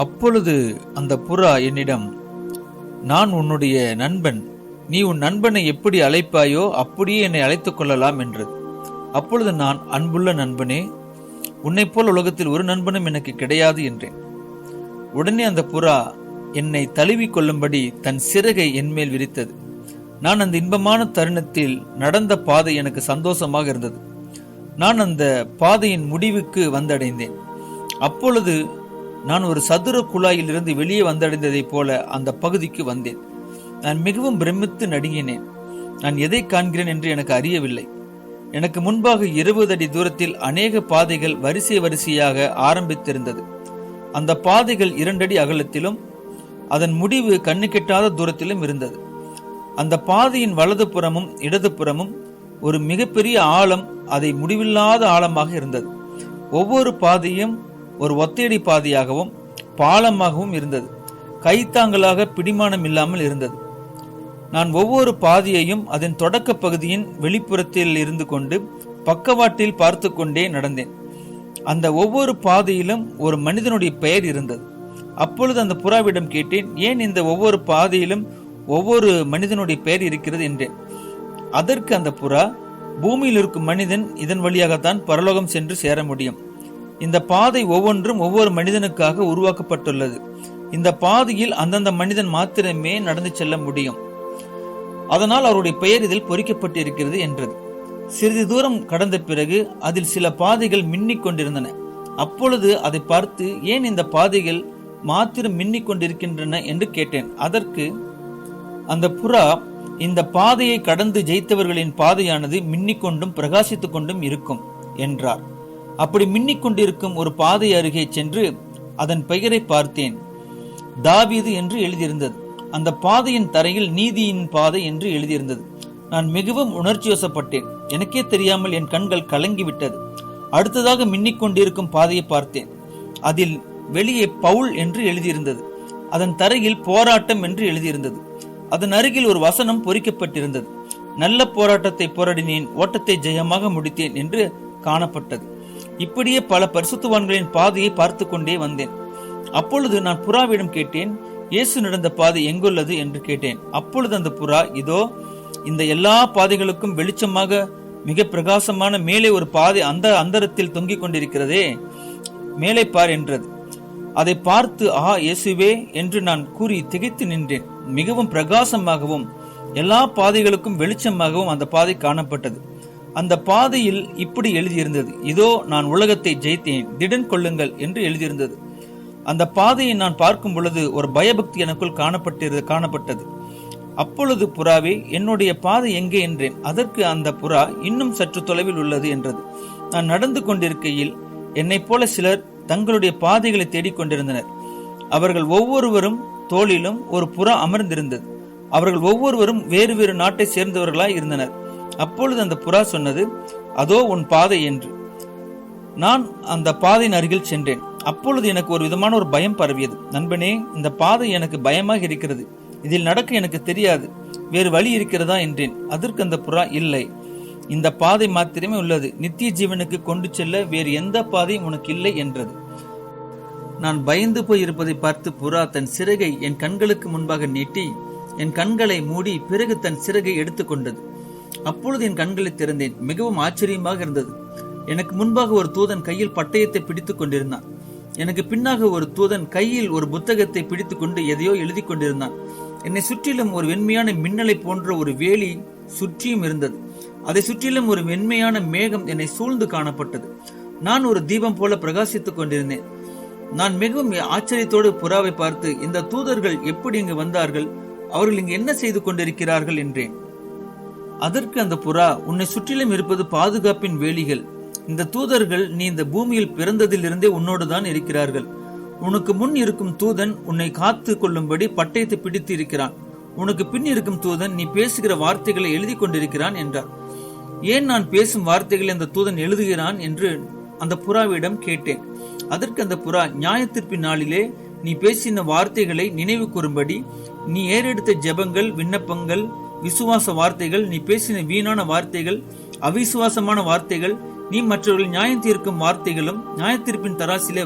அப்பொழுது அந்த புறா என்னிடம், நான் உன்னுடைய நண்பன், நீ உன் நண்பனை எப்படி அழைப்பாயோ அப்படியே என்னை அழைத்துக் கொள்ளலாம் என்றது. அப்பொழுது நான், அன்புள்ள நண்பனே, உன்னைப் போல் உலகத்தில் ஒரு நண்பனும் எனக்கு கிடையாது என்றேன். உடனே அந்த புறா என்னை தழுவி கொள்ளும்படி தன் சிறகை என்மேல் விரித்தது. நான் அந்த இன்பமான தருணத்தில் நடந்த பாதை எனக்கு சந்தோஷமாக இருந்தது. நான் அந்த பாதையின் முடிவுக்கு வந்தடைந்தேன். அப்பொழுது நான் ஒரு சதுர குழாயில் இருந்து வெளியே வந்தடைந்ததைப் போல அந்த பகுதிக்கு வந்தேன். நான் மிகவும் பிரமித்து நடுங்கினேன். நான் எதை காண்கிறேன் என்று எனக்கு அறியவில்லை. எனக்கு முன்பாக 20 அடி தூரத்தில் அநேக பாதைகள் வரிசை வரிசையாக ஆரம்பித்திருந்தது. அந்த பாதைகள் 2 அடி அகலத்திலும் அதன் முடிவு கண்ணு கெட்டாத தூரத்திலும் இருந்தது. அந்த பாதையின் வலது புறமும் இடது புறமும் ஒரு மிகப்பெரிய ஆழம், அதை முடிவில்லாத ஆழமாக இருந்தது. ஒவ்வொரு பாதையும் ஒரு ஒத்தையடி பாதையாகவும் பாலமாகவும் இருந்தது. கைத்தாங்களாக பிடிமானம் இல்லாமல் இருந்தது. நான் ஒவ்வொரு பாதையையும் அதன் தொடக்க பகுதியின் வெளிப்புறத்தில் இருந்து கொண்டு பக்கவாட்டில் பார்த்து கொண்டே நடந்தேன். அந்த ஒவ்வொரு பாதையிலும் ஒரு மனிதனுடைய பெயர் இருந்தது. அப்பொழுது அந்த புறாவிடம் கேட்டேன், ஏன் இந்த ஒவ்வொரு பாதையிலும் ஒவ்வொரு மனிதனுடைய பெயர் இருக்கிறது என்றேன். அதற்கு அந்த புறா, பூமியில் இருக்கும் மனிதன் இதன் வழியாகத்தான் பரலோகம் சென்று சேர முடியும். இந்த பாதை ஒவ்வொன்றும் ஒவ்வொரு மனிதனுக்காக உருவாக்கப்பட்டுள்ளது. இந்த பாதையில் அந்தந்த மனிதன் மாத்திரமே நடந்து செல்ல முடியும். அதனால் அவருடைய பெயர் இதில் பொறிக்கப்பட்டிருக்கிறது என்றது. சிறிது தூரம் கடந்த பிறகு அதில் சில பாதைகள் மின்னிக் கொண்டிருந்தன. அப்பொழுது அதை பார்த்து, ஏன் இந்த பாதைகள் மாத்திரம் மின்னிக் கொண்டிருக்கின்றன என்று கேட்டேன். அதற்கு அந்த புறா, இந்த பாதையை கடந்து ஜெயித்தவர்களின் பாதையானது மின்னிக்கொண்டும் பிரகாசித்துக் கொண்டும் இருக்கும் என்றார். அப்படி மின்னிக் கொண்டிருக்கும் ஒரு பாதை அருகே சென்று அதன் பெயரை பார்த்தேன். தாவீது என்று எழுதியிருந்தது. அந்த பாதையின் தரையில் நீதியின் பாதை என்று எழுதியிருந்தது. நான் மிகவும் உணர்ச்சிவசப்பட்டேன். எனக்கே தெரியாமல் என் கண்கள் கலங்கிவிட்டது. அடுத்ததாக மின்னிக் கொண்டிருக்கும் பாதையை பார்த்தேன். அதில் வெளியே பவுல் என்று எழுதியிருந்தது. அதன் தரையில் போராட்டம் என்று எழுதியிருந்தது. அதன் அருகில் ஒரு வசனம் பொறிக்கப்பட்டிருந்தது. நல்ல போராட்டத்தை போராடினேன், ஓட்டத்தை ஜெயமாக முடித்தேன் என்று காணப்பட்டது. இப்படியே பல பரிசுத்தவான்களின் பாதையை பார்த்து கொண்டே வந்தேன். அப்பொழுது நான் புறாவிடம் கேட்டேன், இயேசு நடந்த பாதை எங்குள்ளது என்று கேட்டேன். அப்பொழுது அந்த புறா, இதோ இந்த எல்லா பாதைகளுக்கும் வெளிச்சமாக மிக பிரகாசமான மேலே ஒரு பாதை அந்த அந்தரத்தில் தொங்கிக் கொண்டிருக்கிறதே, மேலே பார் என்றது. அதை பார்த்து, ஆஹா இயேசுவே என்று நான் கூறி திகைத்து நின்றேன். மிகவும் பிரகாசமாகவும் எல்லா பாதைகளுக்கும் வெளிச்சமாகவும் அந்த பாதை காணப்பட்டது. அந்த பாதையில் இப்படி எழுதியிருந்தது, இதோ நான் உலகத்தை ஜெயித்தேன், திடன் கொள்ளுங்கள் என்று எழுதியிருந்தது. அந்த பாதையை நான் பார்க்கும் பொழுது ஒரு பயபக்தி எனக்குள் காணப்பட்டது. அப்பொழுது புறாவே, என்னுடைய பாதை எங்கே என்றேன். அதற்கு அந்த புறா, இன்னும் சற்று தொலைவில் உள்ளது என்றது. நான் நடந்து கொண்டிருக்கையில் என்னைப் போல சிலர் தங்களுடைய பாதைகளை தேடிக்கொண்டிருந்தனர். அவர்கள் ஒவ்வொருவரும் தோளிலும் ஒரு புறா அமர்ந்திருந்தது. அவர்கள் ஒவ்வொருவரும் வேறு வேறு நாட்டை சேர்ந்தவர்களாய் இருந்தனர். அப்பொழுது அந்த புறா சொன்னது, அதோ உன் பாதை என்று. நான் அந்த பாதையின் அருகில் சென்றேன். அப்பொழுது எனக்கு ஒரு விதமான ஒரு பயம் பரவியது. நண்பனே, இந்த பாதை எனக்கு பயமாக இருக்கிறது. இதில் நடக்க எனக்கு தெரியாது. வேறு வழி இருக்கிறதா என்றேன். அதற்கு அந்த புறா, இல்லை, இந்த பாதை மாத்திரமே உள்ளது. நித்திய ஜீவனுக்கு கொண்டு செல்ல வேறு எந்த பாதையும் உனக்கு இல்லை என்றது. நான் பயந்து போய் இருப்பதை பார்த்து புறா தன் சிறகை என் கண்களுக்கு முன்பாக நீட்டி என் கண்களை மூடி பிறகு தன் சிறகை எடுத்துக்கொண்டது. அப்பொழுது என் கண்களை திறந்தேன். மிகவும் ஆச்சரியமாக இருந்தது. எனக்கு முன்பாக ஒரு தூதன் கையில் பட்டயத்தை பிடித்துக் கொண்டிருந்தான். எனக்கு பின்னாக ஒரு தூதன் கையில் ஒரு புத்தகத்தை பிடித்துக் கொண்டு எதையோ எழுதி கொண்டிருந்தான். என்னை சுற்றிலும் ஒரு வெண்மையான மின்னலை போன்ற ஒரு வேலி சுற்றியும் இருந்தது. அதை சுற்றிலும் ஒரு வெண்மையான மேகம் என்னை சூழ்ந்து காணப்பட்டது. நான் ஒரு தீபம் போல பிரகாசித்துக் கொண்டிருந்தேன். நான் மிகவும் ஆச்சரியத்தோடு புறாவை பார்த்து, இந்த தூதர்கள் எப்படி இங்கு வந்தார்கள்? அவர்கள் இங்கு என்ன செய்து கொண்டிருக்கிறார்கள் என்றேன். அதற்கு அந்த புறா, உன்னை சுற்றிலும் இருப்பது பாதுகாப்பின் வேலிகள். இந்த தூதர்கள் நீ இந்த பூமியில் பிறந்ததிலிருந்தே உன்னோடு தான் இருக்கிறார்கள். உனக்கு முன் இருக்கும் தூதன் உன்னை காத்து கொள்ளும்படி பட்டயத்தை பிடித்து இருக்கிறான். உனக்கு பின் இருக்கும் தூதன் நீ பேசுகிற வார்த்தைகளை எழுதி கொண்டிருக்கிறான் என்றார். ஏன் நான் பேசும் வார்த்தைகளை அந்த தூதன் எழுதுகிறான் என்று அந்த புறாவிடம் கேட்டேன். அதற்கு அந்த புறா, நியாயத்தீர்ப்பின் நாளிலே நீ பேசின வார்த்தைகளை நினைவு கூறும்படி, நீ ஏறெடுத்த ஜெபங்கள், விண்ணப்பங்கள், விசுவாச வார்த்தைகள், நீ பேசின வீணான வார்த்தைகள், அவிசுவாசமான வார்த்தைகள், நீ மற்றவர்கள் நியாயம் தீர்க்கும் வார்த்தைகளும் நியாயத்தீர்ப்பின் தராசிலே